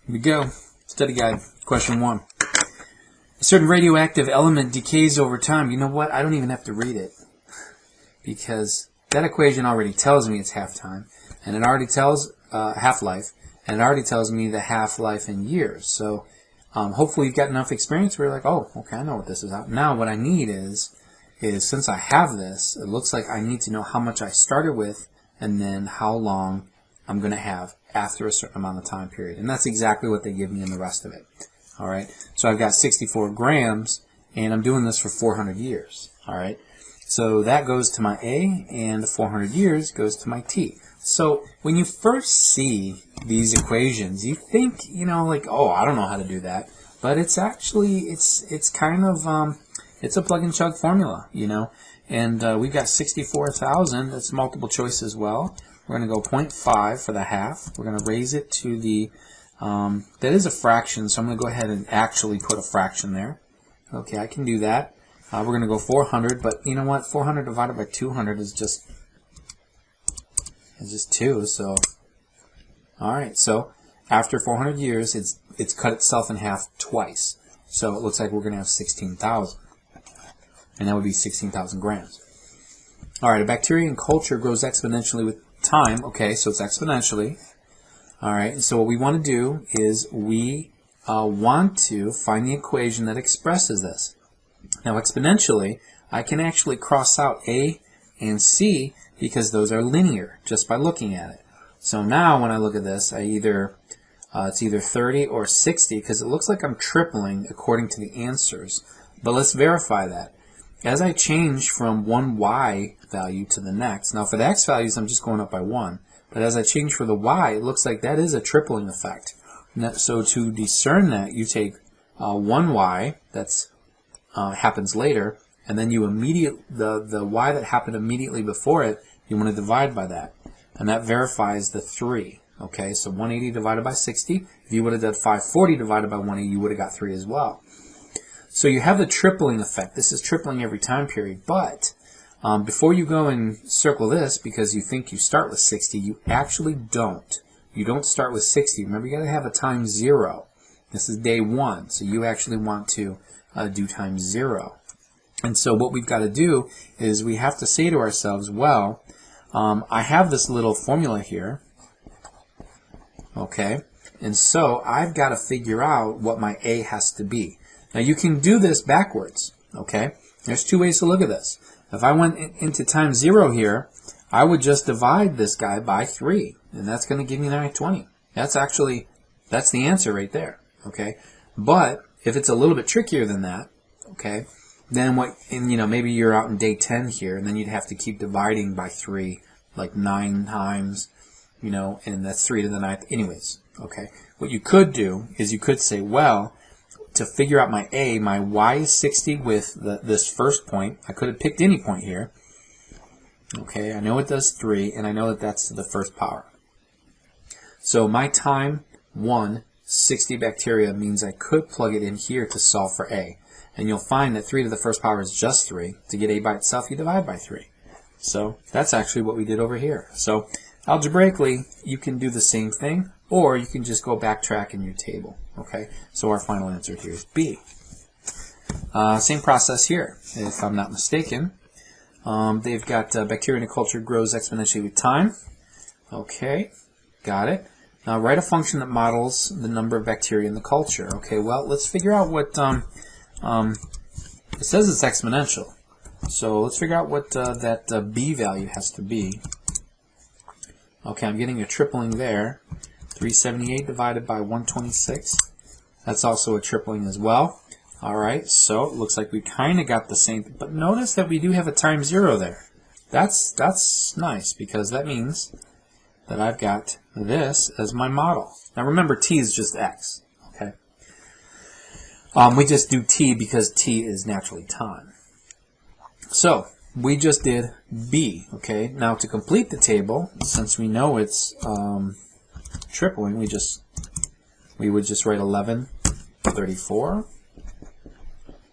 Here we go. Study guide, question 1. A certain radioactive element decays over time. You know what? I don't even have to read it because that equation already tells me it's half-time, and it already tells half-life, and it already tells me the half-life in years. So hopefully you've got enough experience where you're like, oh, okay, I know what this is. Now what I need is since I have this, it looks like I need to know how much I started with and then how long I'm going to have after a certain amount of time period. And that's exactly what they give me in the rest of it. All right, so I've got 64 grams, and I'm doing this for 400 years. All right, so that goes to my A, and the 400 years goes to my T. So when you first see these equations, you think, like, oh, I don't know how to do that. But it's actually, it's kind of, it's a plug and chug formula, And we've got 64,000. That's multiple choice as well. We're going to go 0.5 for the half. We're going to raise it to the, that is a fraction, so I'm going to go ahead and actually put a fraction there. Okay, I can do that. We're going to go 400, but you know what? 400 divided by 200 is just 2. So, all right. So after 400 years, it's cut itself in half twice. So it looks like we're going to have 16,000, and that would be 16,000 grams. All right. A bacteria in culture grows exponentially with time. Okay, so it's exponentially. All right, and so what we want to do is we want to find the equation that expresses this. Now exponentially, I can actually cross out A and C because those are linear just by looking at it. So now when I look at this, I it's either 30 or 60 because it looks like I'm tripling according to the answers. But let's verify that. As I change from one y value to the next, now for the x values I'm just going up by 1. But as I change for the y, it looks like that is a tripling effect. So to discern that, you take 1y, that's happens later, and then you the y that happened immediately before it, you want to divide by that. And that verifies the 3. Okay, so 180 divided by 60. If you would have done 540 divided by 180, you would have got 3 as well. So you have the tripling effect. This is tripling every time period, but before you go and circle this, because you think you start with 60, you actually don't. You don't start with 60. Remember, you got to have a times 0. This is day 1, so you actually want to do times 0. And so what we've got to do is we have to say to ourselves, well, I have this little formula here, okay, and so I've got to figure out what my A has to be. Now you can do this backwards, okay? There's 2 ways to look at this. If I went into times 0 here, I would just divide this guy by 3, and that's going to give me 920. That's the answer right there, okay? But if it's a little bit trickier than that, okay, then maybe you're out in day 10 here, and then you'd have to keep dividing by 3, like 9 times, and that's 3 to the 9th. Anyways, okay, what you could do is you could say, well, to figure out my A, my y is 60 with this first point. I could have picked any point here. Okay, I know it does 3, and I know that that's the first power. So my time 1, 60 bacteria means I could plug it in here to solve for A. And you'll find that 3 to the first power is just 3. To get A by itself, you divide by 3. So that's actually what we did over here. So algebraically, you can do the same thing, or you can just go backtrack in your table. Okay, so our final answer here is B. Same process here, if I'm not mistaken. They've got bacteria in a culture grows exponentially with time. Okay, got it. Now write a function that models the number of bacteria in the culture. Okay, well, let's figure out what, it says it's exponential. So let's figure out what that B value has to be. Okay, I'm getting a tripling there. 378 divided by 126. That's also a tripling as well. Alright, so it looks like we kind of got the same, but notice that we do have a times 0 there. That's nice, because that means that I've got this as my model. Now remember, T is just X. Okay. We just do T because T is naturally time. So we just did B. Okay. Now to complete the table, since we know it's tripling, we would just write 1134.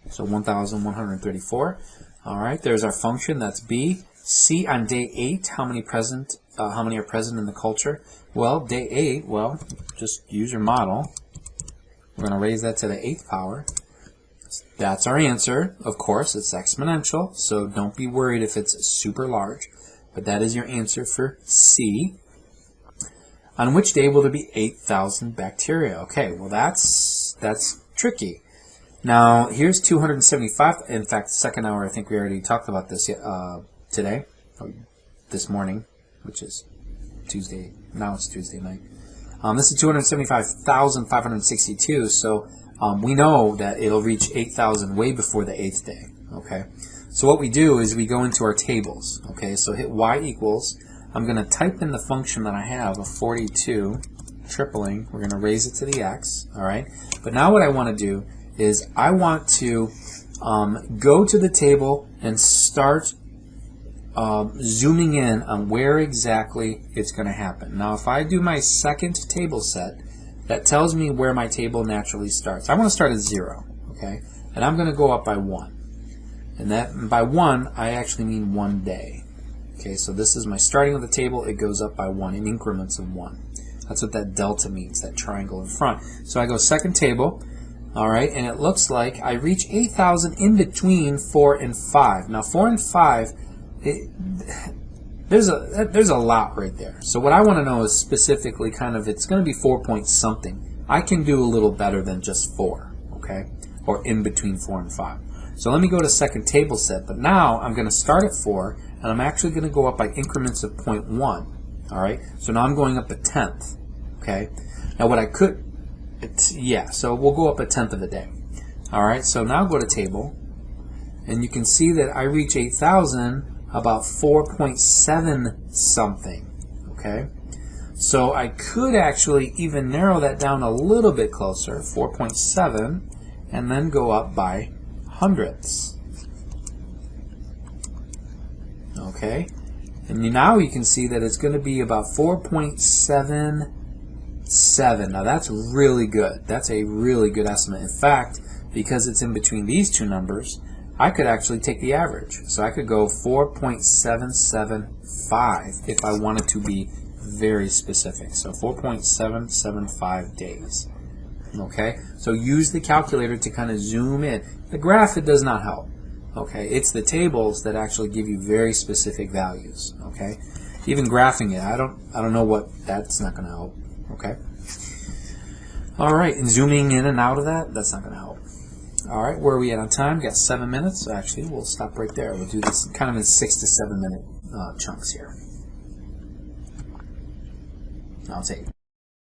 So 1,134. All right, there's our function. That's B. C on day 8. How many are present in the culture? Well, day 8. Well, just use your model. we're going to raise that to the 8th power. That's our answer. Of course, it's exponential, so don't be worried if it's super large. But that is your answer for C. On which day will there be 8,000 bacteria? Okay, well that's tricky. Now, here's 275. In fact, second hour, I think we already talked about this today, or this morning, which is Tuesday. Now it's Tuesday night. This is 275,562, so we know that it'll reach 8,000 way before the 8th day. Okay, so what we do is we go into our tables. Okay, so hit y equals. I'm going to type in the function that I have of 42 tripling. We're going to raise it to the x. All right, but now what I want to do is I want to go to the table and start zooming in on where exactly it's going to happen. Now, if I do my second table set, that tells me where my table naturally starts. I want to start at 0, okay? And I'm going to go up by 1. And that by 1, I actually mean 1 day. Okay, so this is my starting of the table. It goes up by 1 in increments of 1. That's what that delta means, that triangle in front. So I go second table, all right, and it looks like I reach 8,000 in between 4 and 5. Now, 4 and 5, there's a lot right there. So what I want to know is specifically kind of, it's going to be 4 point something. I can do a little better than just 4, okay, or in between 4 and 5. So let me go to second table set, but now I'm going to start at 4, and I'm actually going to go up by increments of 0.1, all right? So now I'm going up a tenth, okay? Now what I could, so we'll go up a tenth of a day, all right? So now go to table, and you can see that I reach 8,000 about 4.7 something, okay? So I could actually even narrow that down a little bit closer, 4.7, and then go up by hundredths. Okay, and now you can see that it's going to be about 4.77. Now that's really good. That's a really good estimate. In fact, because it's in between these two numbers, I could actually take the average. So I could go 4.775 if I wanted to be very specific. So 4.775 days. Okay, so use the calculator to kind of zoom in. The graph, it does not help. Okay, it's the tables that actually give you very specific values. Okay, even graphing it, I don't know what, that's not going to help. Okay, all right, and zooming in and out of that, that's not going to help. All right, where are we at on time? Got 7 minutes. Actually, we'll stop right there. We'll do this kind of in 6 to 7 minute chunks here. I'll take.